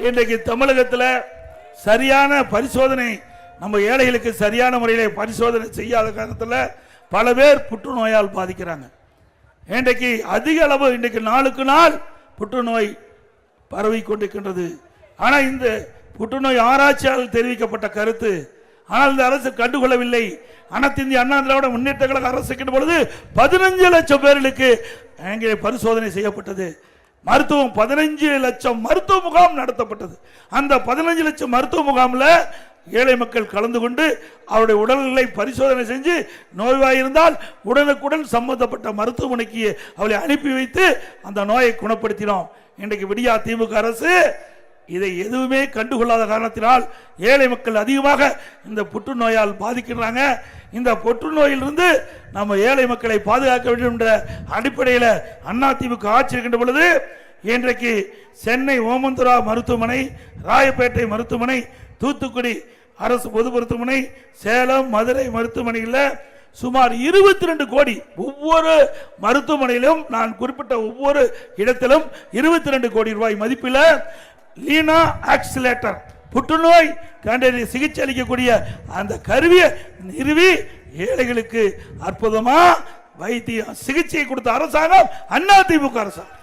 இன்றைக்கு தமிழகத்தில் சரியான பரிசோதனை நம்ம ஏழைகளுக்கு சரியான முறையில் பரிசோதனை செய்யாத காரணத்தில் பல பேர் புற்றுநோயால் பாதிக்கிறாங்க. இன்றைக்கு அதிக அளவு இன்றைக்கு நாளுக்கு நாள் புற்றுநோய் பரவி கொண்டிருக்கின்றது. ஆனால் இந்த புற்றுநோய் ஆராய்ச்சியாளர் தெரிவிக்கப்பட்ட கருத்து, ஆனால் இந்த அரசு கண்டுகொள்ளவில்லை. அனைத்து இந்திய அண்ணா திராவிட முன்னேற்ற கழக அரசு பொழுது 15 லட்சம் பேர்களுக்கு அங்கே பரிசோதனை செய்யப்பட்டது. மருத்துவம் 15 லட்சம் மருத்துவ முகாம் நடத்தப்பட்டது. அந்த 15 லட்சம் மருத்துவ முகாமில் ஏழை மக்கள் கலந்து கொண்டு அவருடைய உடல்நிலை பரிசோதனை செஞ்சு நோய்வாயிருந்தால் உடனுக்குடன் சம்பந்தப்பட்ட மருத்துவமனைக்கு அவளை அனுப்பி வைத்து அந்த நோயை குணப்படுத்தினோம். இன்றைக்கு விடியா திமுக அரசு இதை எதுவுமே கண்டுகொள்ளாத காரணத்தினால் ஏழை மக்கள் அதிகமாக இந்த புற்றுநோயால் பாதிக்கிறாங்க. இந்த புற்றுநோயிலிருந்து நம்ம ஏழை மக்களை பாதுகாக்க வேண்டும் என்ற அடிப்படையில் அதிமுக ஆட்சி இருக்கின்ற பொழுது இன்றைக்கு சென்னை ஓமந்துரா மருத்துவமனை, ராயப்பேட்டை மருத்துவமனை, தூத்துக்குடி அரசு பொது மருத்துவமனை, சேலம் மதுரை மருத்துவமனையில் சுமார் 22 கோடி ஒவ்வொரு மருத்துவமனையிலும் நான் குறிப்பிட்ட ஒவ்வொரு இடத்திலும் 22 கோடி ரூபாய் மதிப்பில் லீனா ஆக்சிலேட்டர் புற்றுநோய் கண்டறிய சிகிச்சை அளிக்கக்கூடிய அந்த கருவியை நிறுவி ஏழைகளுக்கு அற்புதமா வைத்திய சிகிச்சை கொடுத்த அரசாங்கம் அதிமுக அரசாங்கம்.